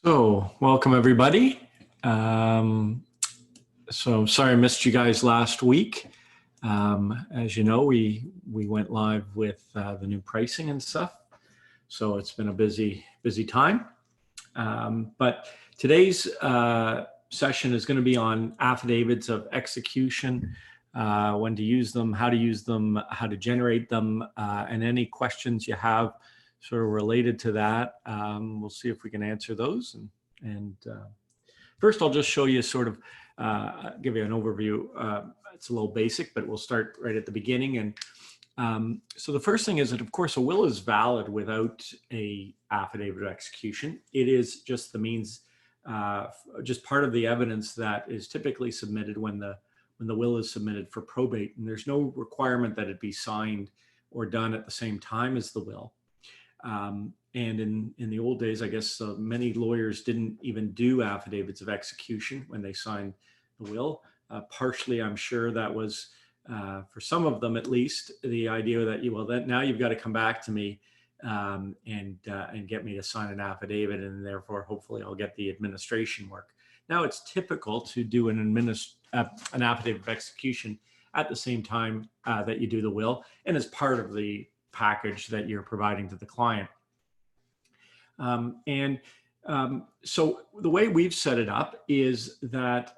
So, welcome everybody. So sorry I missed you guys last week. As you know, we went live with the new pricing and stuff. So it's been a busy time. But today's session is going to be on affidavits of execution, when to use them, how to generate them, and any questions you have sort of related to that. We'll see if we can answer those. And first, I'll just show you sort of, give you an overview. It's a little basic, but we'll start right at the beginning. And so the first thing is that, of course, a will is valid without a affidavit of execution. It is just the means, just part of the evidence that is typically submitted when the will is submitted for probate. And there's no requirement that it be signed or done at the same time as the will. And in the old days, I guess many lawyers didn't even do affidavits of execution when they signed the will. Partially, I'm sure that was, for some of them at least, the idea that now you've got to come back to me and get me to sign an affidavit, and therefore hopefully I'll get the administration work. Now it's typical to do an affidavit of execution at the same time that you do the will, and as part of the package that you're providing to the client. So the way we've set it up is that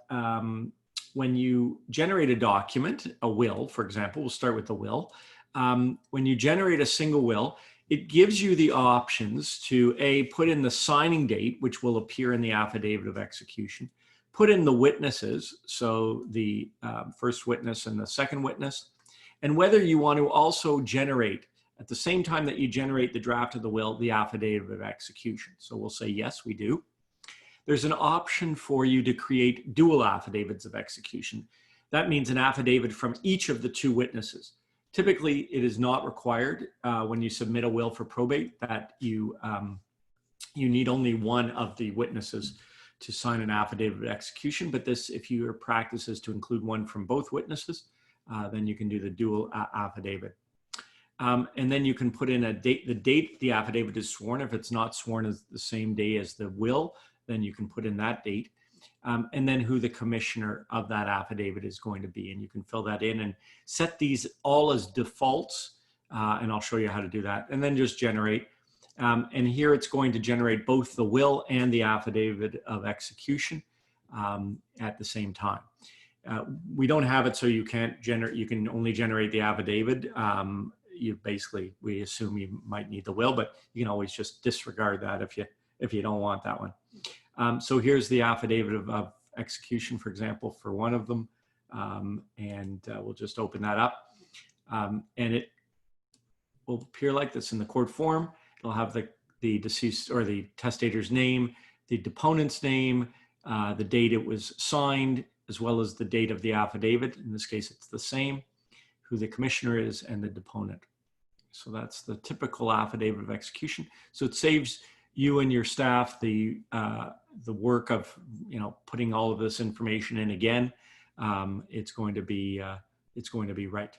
when you generate a document, a will, for example, we'll start with the will. When you generate a single will, it gives you the options to put in the signing date, which will appear in the affidavit of execution, put in the witnesses, so the first witness and the second witness, and whether you want to also generate, at the same time that you generate the draft of the will, the affidavit of execution. So we'll say, yes, we do. There's an option for you to create dual affidavits of execution. That means an affidavit from each of the two witnesses. Typically, it is not required when you submit a will for probate that you need only one of the witnesses to sign an affidavit of execution. But this, if your practice is to include one from both witnesses, then you can do the dual affidavit. And then you can put in a date, the date the affidavit is sworn. If it's not sworn as the same day as the will, then you can put in that date. And then who the commissioner of that affidavit is going to be. And you can fill that in and set these all as defaults. And I'll show you how to do that. And then just generate. And here it's going to generate both the will and the affidavit of execution at the same time. We don't have it so you can't generate, you can only generate the affidavit. We assume you might need the will, but you can always just disregard that if you don't want that one. So here's the affidavit of execution, for example, for one of them. We'll just open that up. And it will appear like this in the court form. It'll have the deceased or the testator's name, the deponent's name, the date it was signed, as well as the date of the affidavit. In this case, it's the same, who the commissioner is, and the deponent. So that's the typical affidavit of execution. So it saves you and your staff the work of putting all of this information in again. It's going to be right,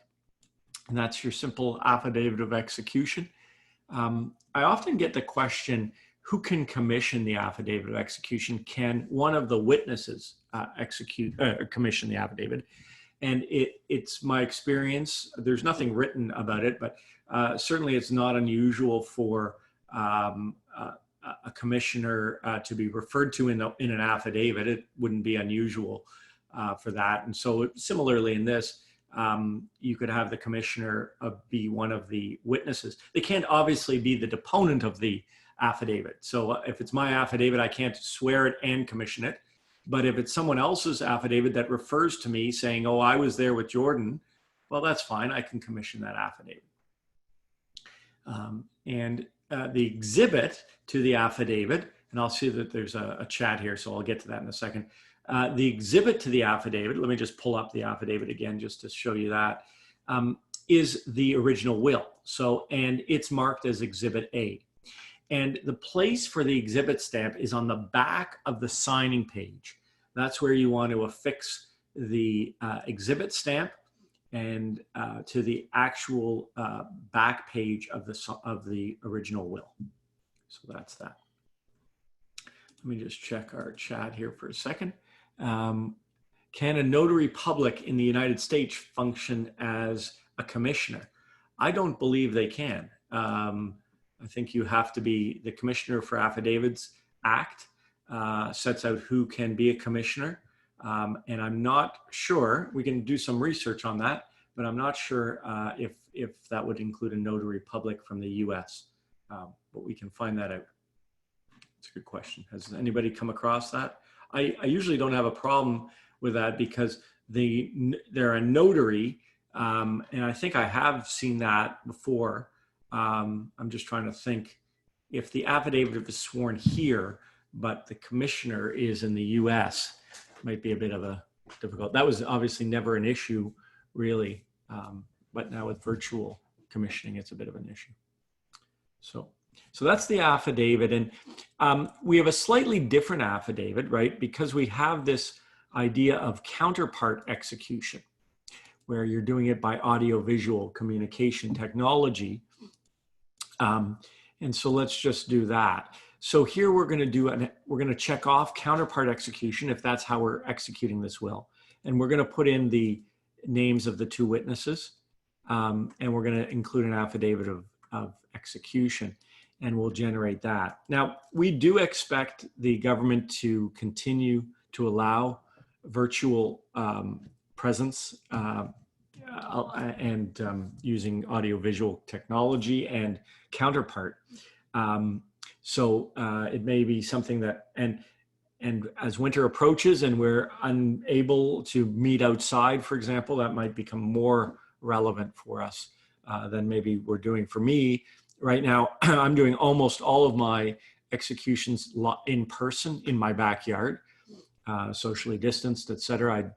and that's your simple affidavit of execution. I often get the question, who can commission the affidavit of execution? Can one of the witnesses commission the affidavit? And it's my experience, there's nothing written about it, but certainly it's not unusual for a commissioner to be referred to in an affidavit. It wouldn't be unusual for that. And so similarly in this, you could have the commissioner be one of the witnesses. They can't obviously be the deponent of the affidavit. So if it's my affidavit, I can't swear it and commission it. But if it's someone else's affidavit that refers to me saying, oh, I was there with Jordan, well, that's fine. I can commission that affidavit. The exhibit to the affidavit, and I'll see that there's a chat here, so I'll get to that in a second. The exhibit to the affidavit, let me just pull up the affidavit again just to show you that, is the original will. So, and it's marked as Exhibit A. And the place for the exhibit stamp is on the back of the signing page. That's where you want to affix the exhibit stamp and to the actual back page of the original will. So that's that. let me just check our chat here for a second. Can a notary public in the United States function as a commissioner? I don't believe they can. I think you have to be the Commissioner for Affidavits Act sets out who can be a commissioner. And I'm not sure, we can do some research on that, but I'm not sure if that would include a notary public from the US. But we can find that out. It's a good question. Has anybody come across that? I usually don't have a problem with that because they're a notary, and I think I have seen that before. I'm just trying to think if the affidavit is sworn here, but the commissioner is in the US, might be a bit of a difficult. That was obviously never an issue really, but now with virtual commissioning, it's a bit of an issue. So that's the affidavit, and we have a slightly different affidavit, right? Because we have this idea of counterpart execution, where you're doing it by audio-visual communication technology. And so let's just do that. So here we're going to check off counterpart execution if that's how we're executing this will, and we're going to put in the names of the two witnesses, and we're going to include an affidavit of execution. And we'll generate that. Now, we do expect the government to continue to allow virtual presence and using audiovisual technology and counterpart. So it may be something that, and as winter approaches and we're unable to meet outside, for example, that might become more relevant for us than maybe we're doing. For me, right now, I'm doing almost all of my executions in person in my backyard, socially distanced, et cetera.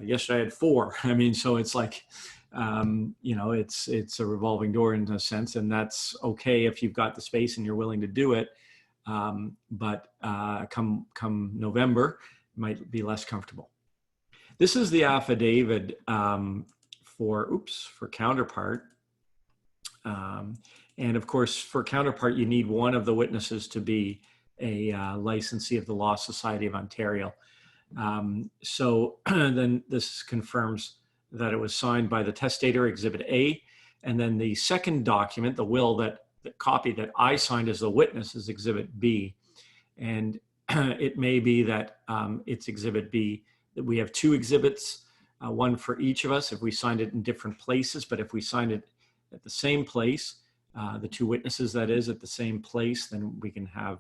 Yesterday I had 4. I mean, so it's like, you know, it's a revolving door in a sense, and that's okay if you've got the space and you're willing to do it. But come November, it might be less comfortable. This is the affidavit for counterpart. And of course, for counterpart, you need one of the witnesses to be a licensee of the Law Society of Ontario. So then this confirms that it was signed by the testator, Exhibit A, and then the second document, the will, the copy that I signed as the witness, is Exhibit B. And it may be that it's Exhibit B, that we have 2 exhibits, one for each of us if we signed it in different places, but if we signed it at the same place, the 2 witnesses, that is, at the same place, then we can have,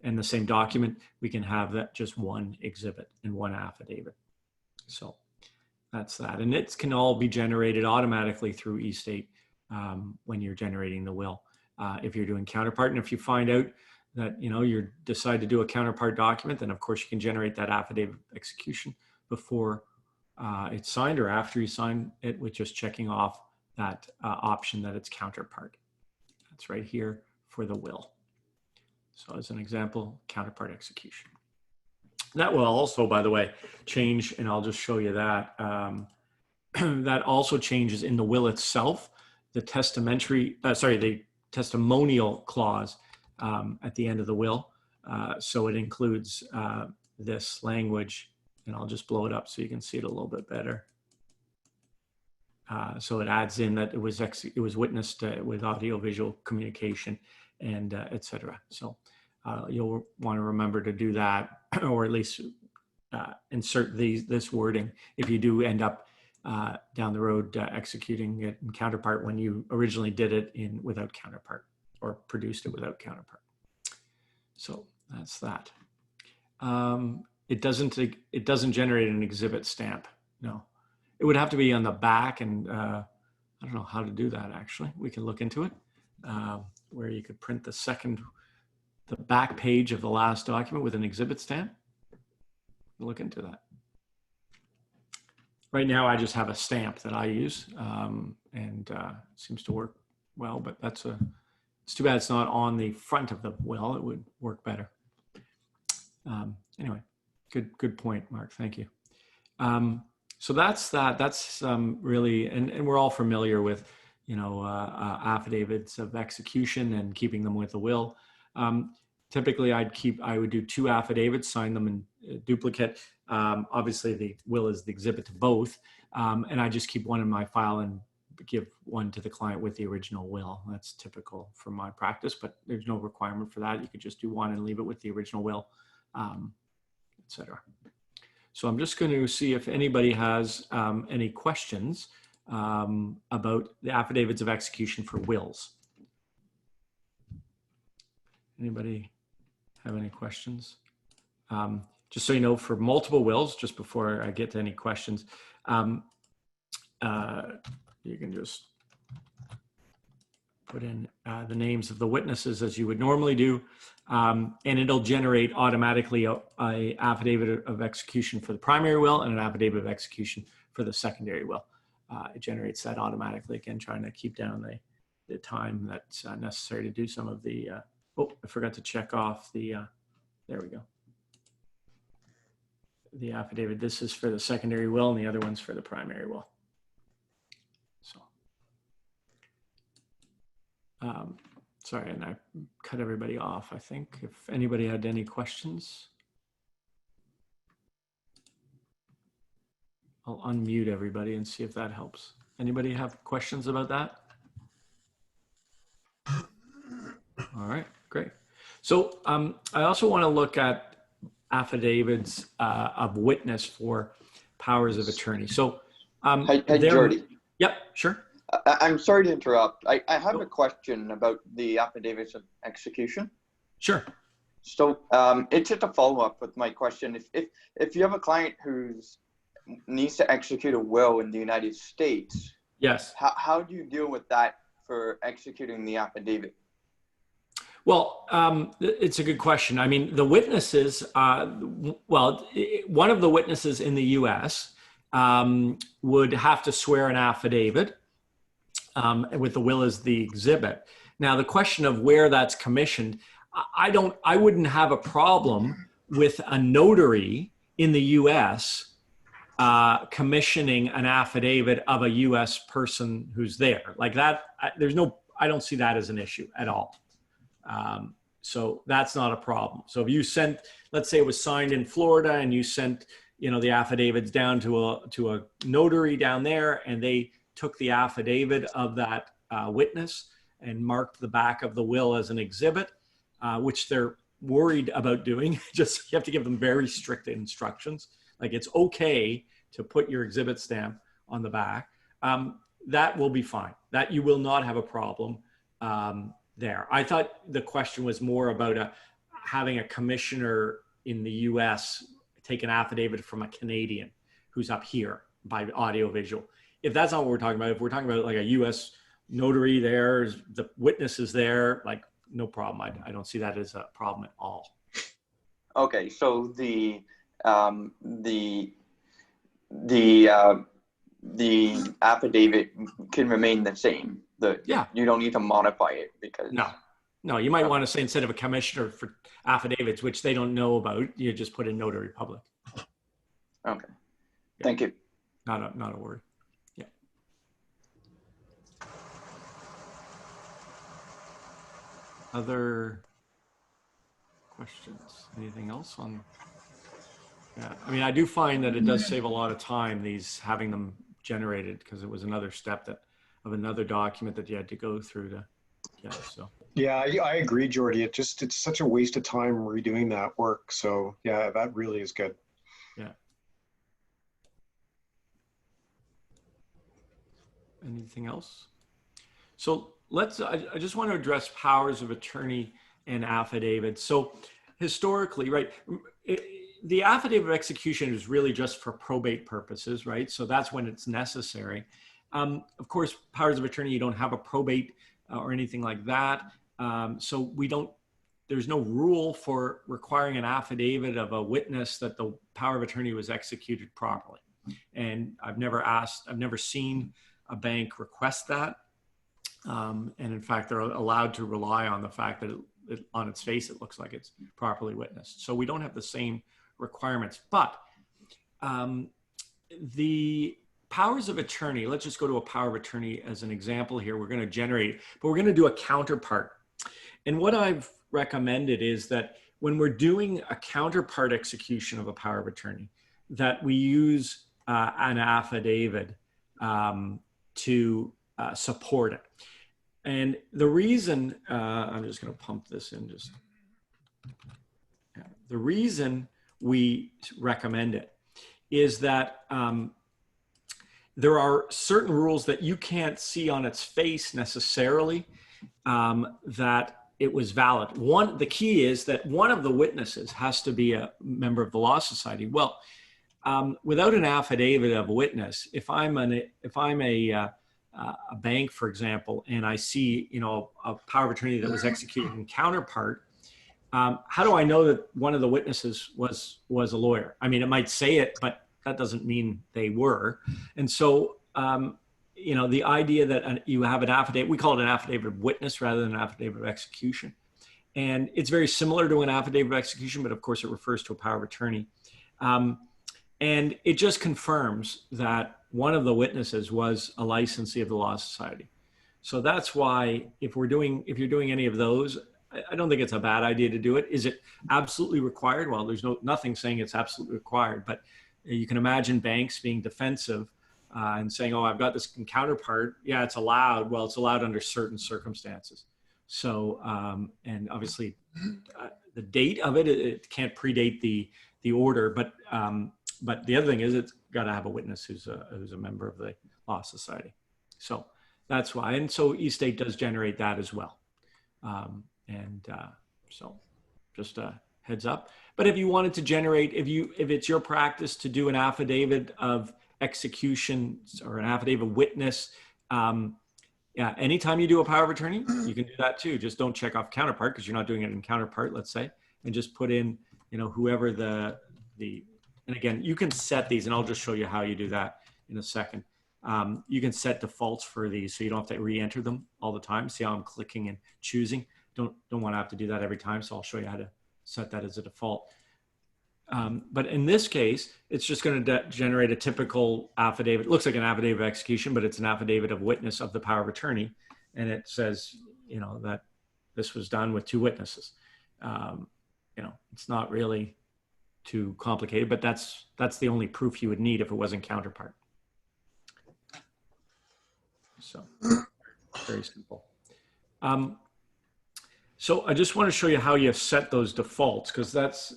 and the same document, we can have that just one exhibit and one affidavit. So that's that. And it can all be generated automatically through eState when you're generating the will. If you're doing counterpart, and if you find out that, you know, you decide to do a counterpart document, then of course you can generate that affidavit execution before it's signed or after you sign it, with just checking off that option that it's counterpart. That's right here for the will. So as an example, counterpart execution. That will also, by the way, change, and I'll just show you that. That also changes in the will itself, the the testimonial clause at the end of the will. So it includes this language, and I'll just blow it up so you can see it a little bit better. So it adds in that it was witnessed with audio-visual communication and et cetera. So you'll want to remember to do that, or at least insert this wording if you do end up down the road executing it in counterpart when you originally did it without counterpart, or produced it without counterpart. So that's that. It doesn't generate an exhibit stamp. No. It would have to be on the back, and I don't know how to do that, actually. We can look into it, where you could print the back page of the last document with an exhibit stamp. Look into that. Right now, I just have a stamp that I use, and it seems to work well, but it's too bad it's not on the front of the will. It would work better. Anyway, good point, Mark. Thank you. So that's that. That's really, and we're all familiar with, you know, affidavits of execution and keeping them with the will. typically I would do 2 affidavits, sign them in duplicate. Obviously the will is the exhibit to both. And I just keep one in my file and give one to the client with the original will. That's typical for my practice, but there's no requirement for that. You could just do one and leave it with the original will, etc. So I'm just going to see if anybody has any questions about the affidavits of execution for wills. Anybody have any questions? Just so you know, for multiple wills, just before I get to any questions, you can just put in the names of the witnesses as you would normally do, and it'll generate automatically a affidavit of execution for the primary will and an affidavit of execution for the secondary will. It generates that automatically, again, trying to keep down the time that's necessary to do some of the, oh, I forgot to check off the, there we go. The affidavit, this is for the secondary will and the other one's for the primary will. So, sorry, and I cut everybody off, I think. If anybody had any questions, I'll unmute everybody and see if that helps. Anybody have questions about that? All right, great. So I also want to look at affidavits of witness for powers of attorney. So, Hi, Jordy. Yep, sure. I'm sorry to interrupt. I have a question about the affidavits of execution. Sure. So it's just a follow-up with my question. If you have a client who needs to execute a will in the United States, yes, how do you deal with that for executing the affidavit? Well, it's a good question. I mean, the witnesses, well, one of the witnesses in the U.S. Would have to swear an affidavit with the will as the exhibit. Now, the question of where that's commissioned, I wouldn't have a problem with a notary in the U.S. Commissioning an affidavit of a U.S. person who's there. Like that, I don't see that as an issue at all. So that's not a problem. So if you sent, let's say it was signed in Florida and you sent, the affidavits down to a notary down there, and they took the affidavit of that witness and marked the back of the will as an exhibit, which they're worried about doing. Just, you have to give them very strict instructions. Like, it's okay to put your exhibit stamp on the back. That will be fine. That you will not have a problem there. I thought the question was more about having a commissioner in the U.S. take an affidavit from a Canadian who's up here by audio visual. If that's not what we're talking about, if we're talking about like a U.S. notary there, the witness is there, like, no problem. I don't see that as a problem at all. Okay, so the affidavit can remain the same. Yeah. You don't need to modify it because... No, you might want to say, instead of a commissioner for affidavits, which they don't know about, you just put in notary public. Okay. Yeah. Thank you. Not a worry. Yeah. Other questions? Anything else on? Yeah, I mean, I do find that it does save a lot of time, having them generated, because it was another step of another document that you had to go through to get. So. Yeah, I agree, Jordy. It's such a waste of time redoing that work. So yeah, that really is good. Yeah. Anything else? So I just want to address powers of attorney and affidavits. So historically, right, the affidavit of execution is really just for probate purposes, right? So that's when it's necessary. Of course, powers of attorney, you don't have a probate or anything like that. So there's no rule for requiring an affidavit of a witness that the power of attorney was executed properly. And I've never seen a bank request that. And in fact, they're allowed to rely on the fact that on its face, it looks like it's properly witnessed. So we don't have the same requirements, but the powers of attorney, let's just go to a power of attorney as an example here. We're going to generate, but we're going to do a counterpart. And what I've recommended is that when we're doing a counterpart execution of a power of attorney, that we use an affidavit to support it. And the reason, I'm just going to pump this in just, yeah. The reason we recommend it is that there are certain rules that you can't see on its face necessarily that it was valid. The key is that one of the witnesses has to be a member of the Law Society. Well, without an affidavit of witness, if I'm a bank, for example, and I see, you know, a power of attorney that was executed in counterpart, how do I know that one of the witnesses was a lawyer? I mean, it might say it, but that doesn't mean they were. And so, you know, the idea that you have an affidavit, we call it an affidavit of witness rather than an affidavit of execution. And it's very similar to an affidavit of execution, but of course it refers to a power of attorney. And it just confirms that one of the witnesses was a licensee of the Law Society. So that's why if you're doing any of those, I don't think it's a bad idea to do it. Is it absolutely required? Well, there's nothing saying it's absolutely required, but you can imagine banks being defensive and saying, oh, I've got this counterpart. Yeah, it's allowed. Well, it's allowed under certain circumstances. So, and obviously the date of it can't predate the order, but the other thing is it's got to have a witness who's a member of the Law Society. So that's why. And so eState does generate that as well. So just a heads up. But if you wanted to generate, if it's your practice to do an affidavit of execution or an affidavit witness, yeah, anytime you do a power of attorney, you can do that too. Just don't check off counterpart because you're not doing it in counterpart, let's say, and just put in, you know, whoever and again, you can set these, and I'll just show you how you do that in a second. You can set defaults for these, so you don't have to re-enter them all the time. See how I'm clicking and choosing? Don't want to have to do that every time, so I'll show you how to set that as a default. But in this case, it's just going to generate a typical affidavit. It looks like an affidavit of execution, but it's an affidavit of witness of the power of attorney. And it says, you know, that this was done with two witnesses. You know, it's not really too complicated, but that's the only proof you would need if it wasn't counterpart. So very simple. So I just want to show you how you set those defaults, because that's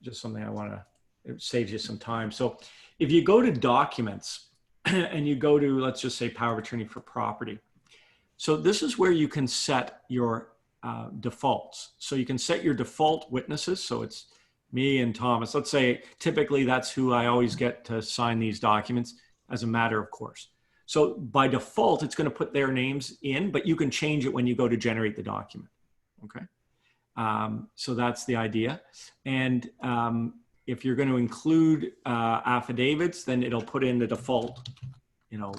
just something it saves you some time. So if you go to documents and you go to, let's just say, power of attorney for property. So this is where you can set your defaults. So you can set your default witnesses. So it's me and Thomas. Let's say typically that's who I always get to sign these documents as a matter of course. So by default, it's going to put their names in, but you can change it when you go to generate the document. Okay. So that's the idea. And if you're going to include affidavits, then it'll put in the default, you know,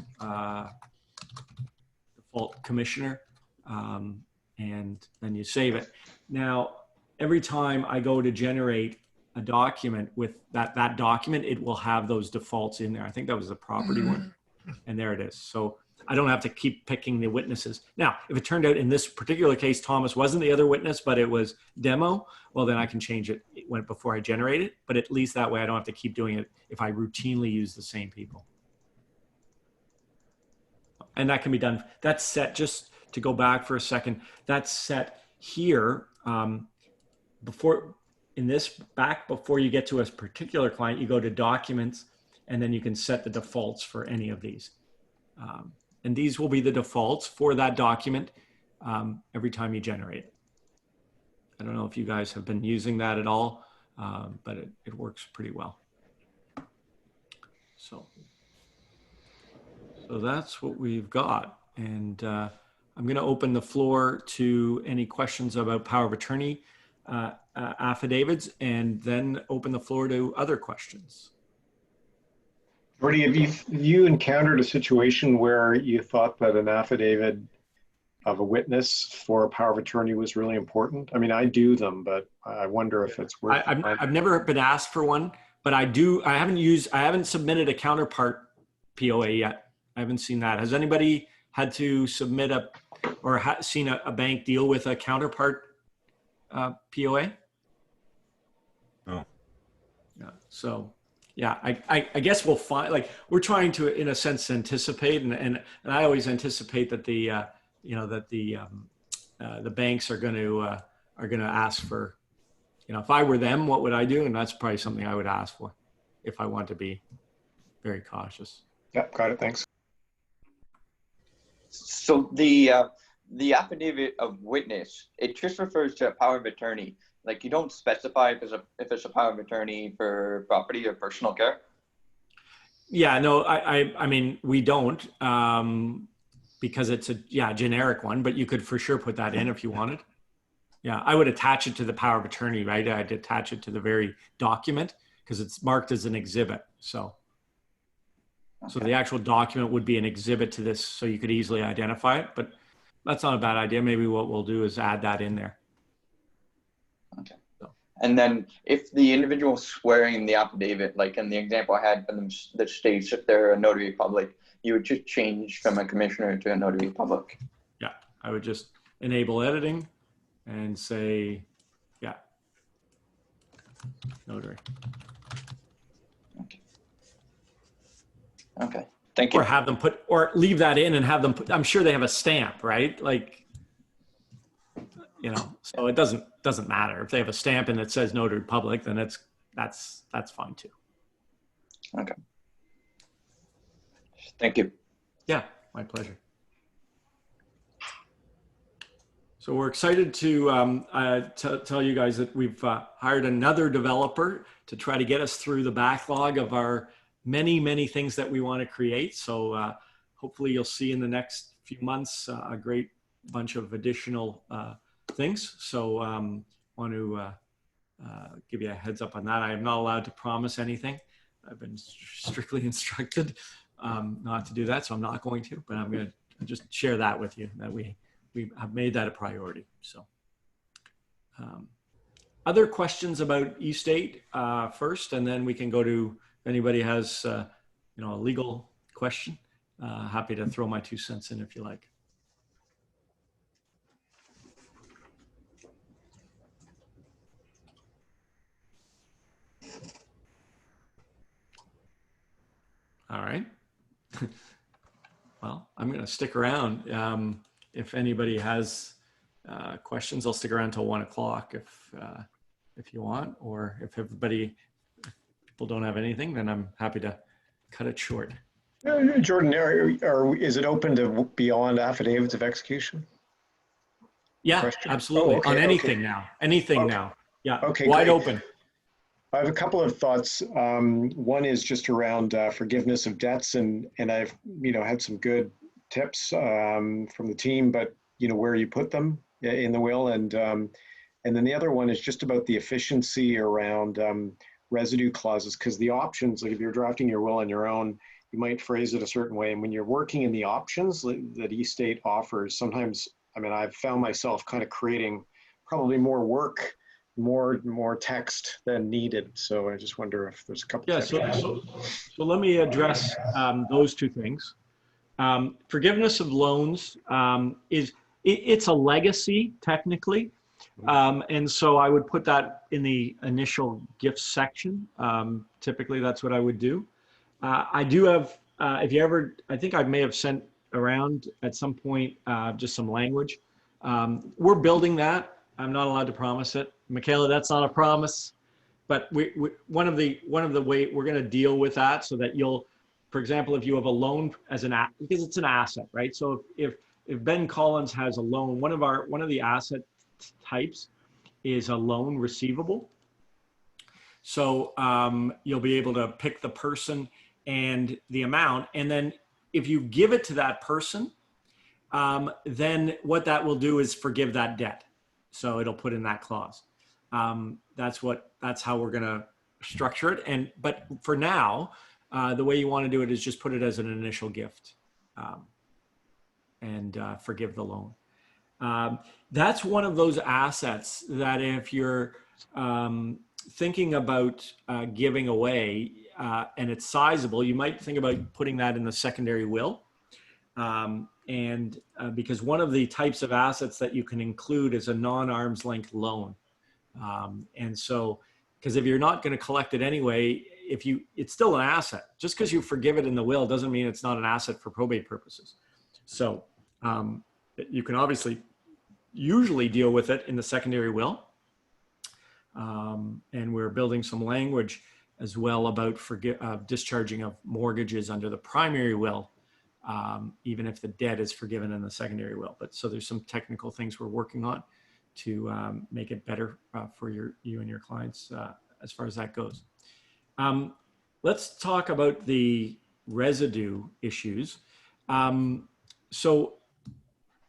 default commissioner, and then you save it. Now, every time I go to generate a document with that document, it will have those defaults in there. I think that was the property one. And there it is. So I don't have to keep picking the witnesses. Now, if it turned out in this particular case, Thomas wasn't the other witness, but it was demo, well, then I can change it before I generate it. But at least that way, I don't have to keep doing it if I routinely use the same people. And that can be done. That's set, just to go back for a second, that's set here before you get to a particular client, you go to documents, and then you can set the defaults for any of these. And these will be the defaults for that document every time you generate it. I don't know if you guys have been using that at all, but it works pretty well. So that's what we've got. And I'm going to open the floor to any questions about power of attorney affidavits, and then open the floor to other questions. Jordy, have you encountered a situation where you thought that an affidavit of a witness for a power of attorney was really important? I mean, I do them, but I wonder if it's worth it. I've never been asked for one, but I haven't submitted a counterpart POA yet. I haven't seen that. Has anybody had to submit seen a bank deal with a counterpart POA? Oh. Yeah. So, yeah, I guess we'll find, like, we're trying to, in a sense, anticipate, and I always anticipate that the banks are going to ask for, if I were them, what would I do? And that's probably something I would ask for if I want to be very cautious. Yep, got it. Thanks. So the affidavit of witness, it just refers to a power of attorney. Like, you don't specify if it's a power of attorney for property or personal care. Yeah, no, I mean, we don't, because it's a generic one, but you could for sure put that in if you wanted. Yeah, I would attach it to the power of attorney, right? I'd attach it to the very document because it's marked as an exhibit. So the actual document would be an exhibit to this, so you could easily identify it. But that's not a bad idea. Maybe what we'll do is add that in there. Okay. And then if the individual swearing the affidavit, like in the example I had from the states, if they're a notary public, you would just change from a commissioner to a notary public. Yeah, I would just enable editing and say, yeah, notary. Okay, thank you. Or have them put, or leave that in and have them put, I'm sure they have a stamp, right? Like, so it doesn't matter. If they have a stamp and it says notary public, then that's fine too. Okay. Thank you. Yeah, my pleasure. So we're excited to tell you guys that we've hired another developer to try to get us through the backlog of our many things that we want to create. So hopefully you'll see in the next few months a great bunch of additional things. So want to give you a heads up on that. I am not allowed to promise anything. I've been strictly instructed not to do that, so I'm not going to, but I'm going to just share that with you, that we have made that a priority. So other questions about eState first, and then we can go to, if anybody has a legal question, happy to throw my 2 cents in if you like. All right. Well, I'm going to stick around. If anybody has questions, I'll stick around till 1 o'clock if you want, or if people don't have anything, then I'm happy to cut it short. Jordan, is it open to beyond affidavits of execution? Yeah, Question? absolutely. Oh, okay, on anything okay. now. Anything Okay. now. Yeah. Okay, wide great. open. I have a couple of thoughts. One is just around forgiveness of debts, and I've had some good tips from the team, but where you put them in the will, and then the other one is just about the efficiency around residue clauses, because the options, like if you're drafting your will on your own, you might phrase it a certain way, and when you're working in the options that eState offers, sometimes, I've found myself kind of creating probably more work, more text than needed. So I just wonder if there's a couple. Yeah. So let me address those two things. Forgiveness of loans it's a legacy technically, and so I would put that in the initial gifts section. Typically, that's what I would do. I do have, if you ever, I think I may have sent around at some point just some language. We're building that. I'm not allowed to promise it. Michaela, that's not a promise, but one of the way we're going to deal with that, so that you'll, for example, if you have a loan as because it's an asset, right? So if Ben Collins has a loan, one of the asset types is a loan receivable. So you'll be able to pick the person and the amount, and then if you give it to that person, then what that will do is forgive that debt. So it'll put in that clause. That's how we're going to structure it. But for now, the way you want to do it is just put it as an initial gift, and forgive the loan. That's one of those assets that if you're thinking about giving away and it's sizable, you might think about putting that in the secondary will. Because one of the types of assets that you can include is a non-arm's length loan. And so, because if you're not going to collect it anyway, it's still an asset. Just because you forgive it in the will doesn't mean it's not an asset for probate purposes. So you can obviously usually deal with it in the secondary will. And we're building some language as well about discharging of mortgages under the primary will, even if the debt is forgiven in the secondary will. But so there's some technical things we're working on to make it better for you and your clients as far as that goes. Let's talk about the residue issues. So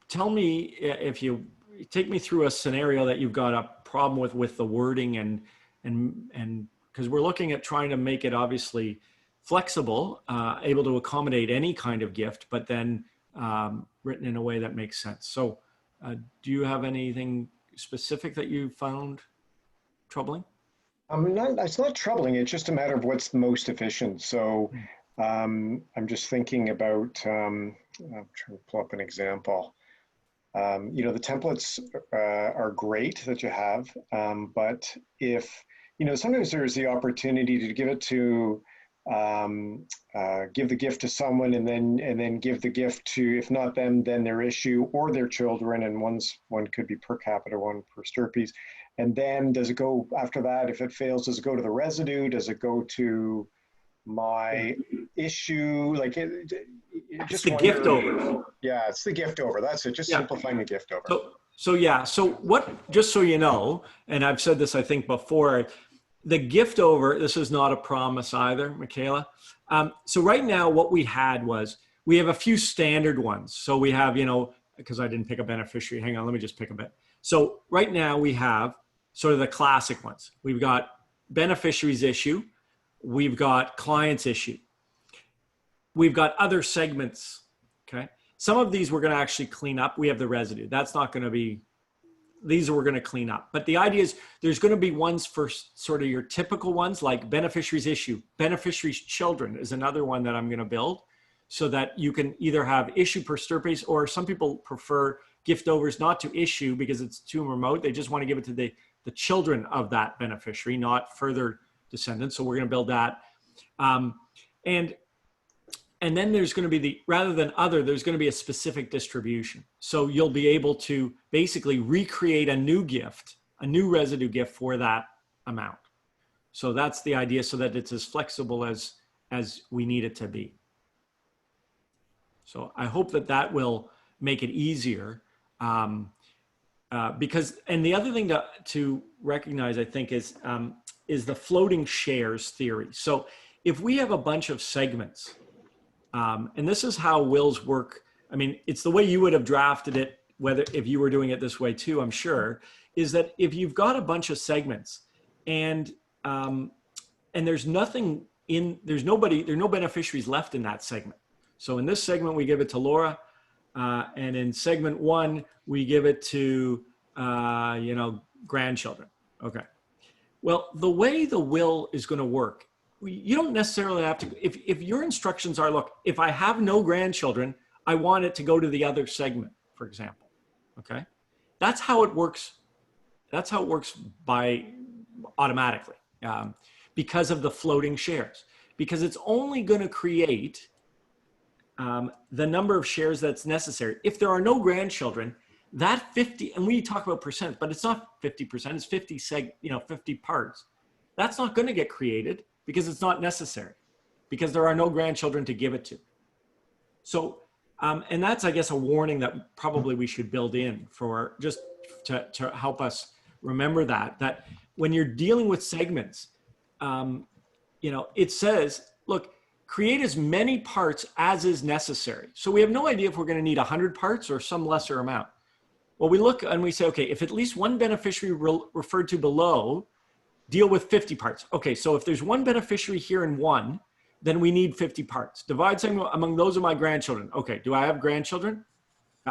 tell me, if you take me through a scenario that you've got a problem with the wording, and because we're looking at trying to make it obviously flexible, able to accommodate any kind of gift, but then written in a way that makes sense. So do you have anything specific that you found troubling? It's not troubling. It's just a matter of what's most efficient. So I'm just thinking about, I'm trying to pull up an example. The templates are great that you have, but if, sometimes there's the opportunity to give it to, give the gift to someone and then give the gift to, if not them, then their issue or their children, and one could be per capita, one per stirpies. And then does it go after that? If it fails, does it go to the residue? Does it go to my issue? Like it's the gift over. Yeah, it's the gift over. That's it. Just simplifying the gift over. So what, just so you know, and I've said this, I think before, the gift over, this is not a promise either, Michaela. So right now what we had was, we have a few standard ones. So we have, because I didn't pick a beneficiary. Hang on, let me just pick a bit. So right now we have sort of the classic ones. We've got beneficiaries issue. We've got clients issue. We've got other segments, okay? Some of these we're gonna actually clean up. We have the residue. That's not gonna be, these we're gonna clean up. But the idea is there's gonna be ones for sort of your typical ones, like beneficiaries issue. Beneficiaries children is another one that I'm gonna build, so that you can either have issue per stirpies, or some people prefer gift overs not to issue because it's too remote. They just want to give it to the children of that beneficiary, not further descendants. So we're going to build that. And then there's going to be rather than other, there's going to be a specific distribution. So you'll be able to basically recreate a new gift, a new residue gift for that amount. So that's the idea, so that it's as flexible as we need it to be. So I hope that will make it easier. Because, and the other thing to recognize, I think, is the floating shares theory. So if we have a bunch of segments, and this is how wills work. I mean, it's the way you would have drafted it, if you were doing it this way too, I'm sure, is that if you've got a bunch of segments and there's no beneficiaries left in that segment. So in this segment, we give it to Laura. And in segment one, we give it to, grandchildren. Okay. Well, the way the will is going to work, you don't necessarily have to, if your instructions are, look, if I have no grandchildren, I want it to go to the other segment, for example. Okay. That's how it works. That's how it works automatically, because of the floating shares, because it's only going to create the number of shares that's necessary. If there are no grandchildren, that 50, and we talk about percent, but it's not 50%, it's 50 parts. That's not going to get created because it's not necessary, because there are no grandchildren to give it to. So, and that's, I guess, a warning that probably we should build in for just to help us remember that when you're dealing with segments, it says, look, create as many parts as is necessary. So we have no idea if we're going to need 100 parts or some lesser amount. Well, we look and we say, okay, if at least one beneficiary referred to below, deal with 50 parts. Okay, so if there's one beneficiary here and one, then we need 50 parts. Divide segment among those of my grandchildren. Okay, do I have grandchildren?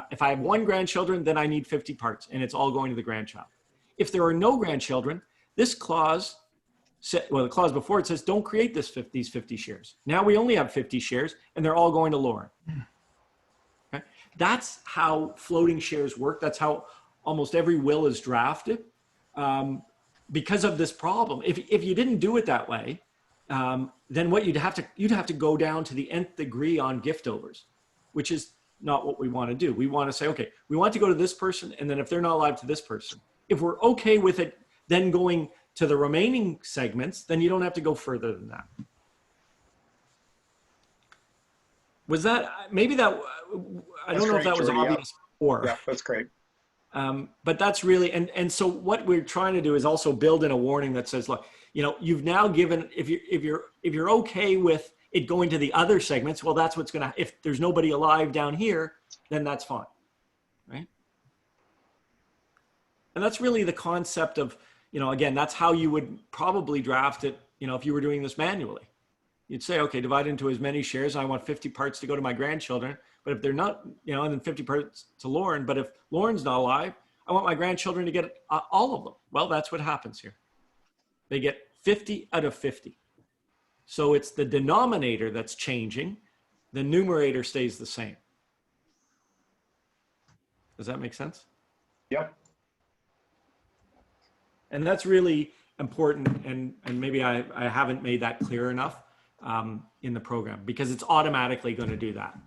If I have one grandchildren, then I need 50 parts, and it's all going to the grandchild. If there are no grandchildren, this clause, the clause before it says, don't create these 50 shares. Now we only have 50 shares, and they're all going to Lauren. Okay? That's how floating shares work. That's how almost every will is drafted. because of this problem. If you didn't do it that way, then what you'd have to go down to the nth degree on gift overs, which is not what we want to do. We want to say, okay, we want to go to this person, and then if they're not alive, to this person. If we're okay with it, then going to the remaining segments, then you don't have to go further than that. Was that, maybe that, I don't know if that was obvious before. Yeah, that's great. But that's really, and so what we're trying to do is also build in a warning that says, look, you know, you've now given, if you're okay with it going to the other segments, well, that's what's going to, if there's nobody alive down here, then that's fine, right? And that's really the concept of, you know, again, that's how you would probably draft it, you know, if you were doing this manually. You'd say, okay, divide into as many shares. I want 50 parts to go to my grandchildren. But if they're not, you know, and then 50 parts to Lauren. But if Lauren's not alive, I want my grandchildren to get all of them. Well, that's what happens here. They get 50 out of 50. So it's the denominator that's changing. The numerator stays the same. Does that make sense? Yep. And that's really important. And maybe I haven't made that clear enough in the program, because it's automatically going to do that.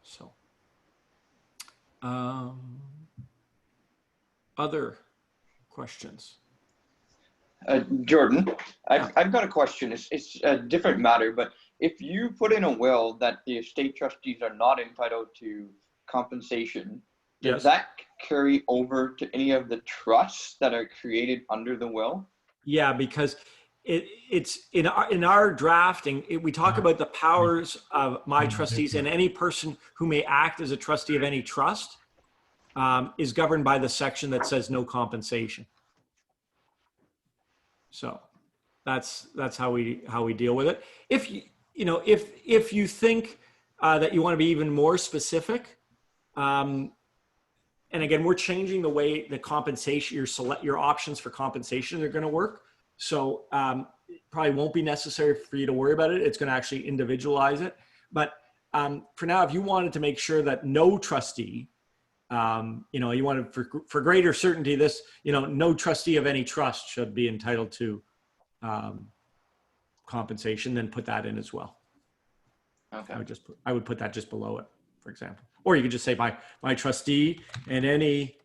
So, other questions? Jordan, I've got a question. It's a different matter, but if you put in a will that the estate trustees are not entitled to compensation, does that carry over to any of the trusts that are created under the will? Yeah, because it's in our drafting, we talk about the powers of my trustees, and any person who may act as a trustee of any trust is governed by the section that says no compensation. So that's how we deal with it. If if you think that you want to be even more specific, and again, we're changing the way the compensation, your options for compensation are going to work. So it probably won't be necessary for you to worry about it. It's going to actually individualize it. But for now, if you wanted to make sure that no trustee, you wanted for greater certainty, this, no trustee of any trust should be entitled to compensation, then put that in as well. Okay. I would put that just below it, for example. Or you could just say my trustee and any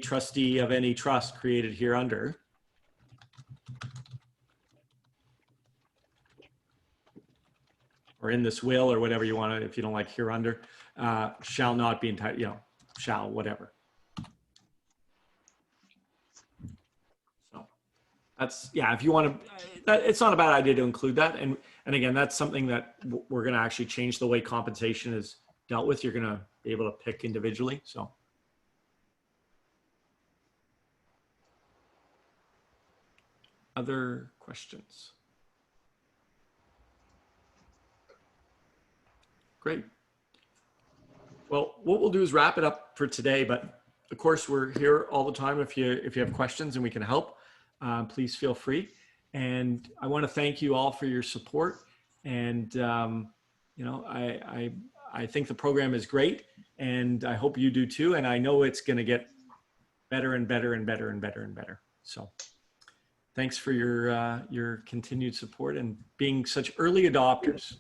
trustee of any trust created here under or in this will, or whatever you want to, if you don't like here under, shall not be entitled, shall, whatever. So that's, yeah, if you want to, it's not a bad idea to include that. And again, that's something that we're going to actually change the way compensation is dealt with. You're going to be able to pick individually. So. Other questions? Great. Well, what we'll do is wrap it up for today, but of course we're here all the time. If you have questions and we can help, please feel free. And I want to thank you all for your support. And, I think the program is great, and I hope you do too. And I know it's going to get better and better and better and better and better. So thanks for your continued support and being such early adopters.